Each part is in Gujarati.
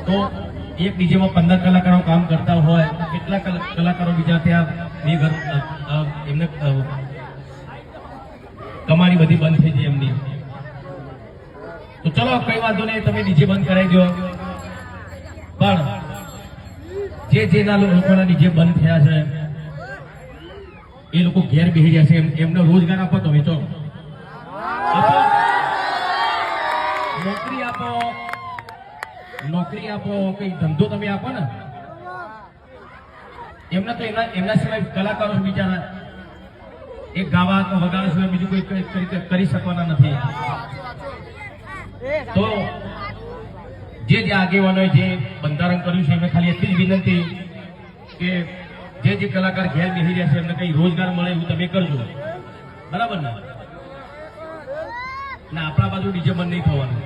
તો એક ડીજેમાં 15 કલાકારો કામ કરતા હોય, કેટલા કલાકારો બીજા ત્યાં ઘર એમને કમાણી બધી બંધ થઈ જાય એમની. તો ચલો કઈ વાંધો નહીં, તમે ડીજે બંધ કરાવી દો. પણ જેના લોકોના ડીજે બંધ થયા છે એ લોકો ઘેર બેસી રહ્યા છે, એમને રોજગાર આપો. તમે ચલો આપો, નોકરી આપો, કઈ ધંધો તમે આપો ને. એમને તો એમના સિવાય કલાકારો બિચારા એક ગાવા તો વગાડવા સિવાય બીજું કોઈ કરી શકવાના નથી. તો જે આગેવાનોએ જે બંધારણ કર્યું છે એમને ખાલી એટલી જ વિનંતી કે જે કલાકાર ઘેર બેસી રહ્યા છે એમને કઈ રોજગાર મળે એવું તમે કરજો, બરાબર ને? ના, આપણા બાજુ ડીજે બંધ નહીં થવાનું.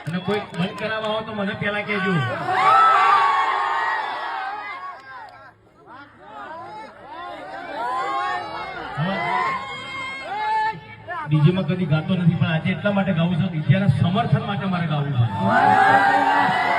અને કોઈ બંધ કરાવવા હોય તો મને પેલા કહેજો. ડીજેમાં કદી ગાતો નથી, પણ આજે એટલા માટે ગાવું છું, ડીજેના સમર્થન માટે મારે ગાવું છે.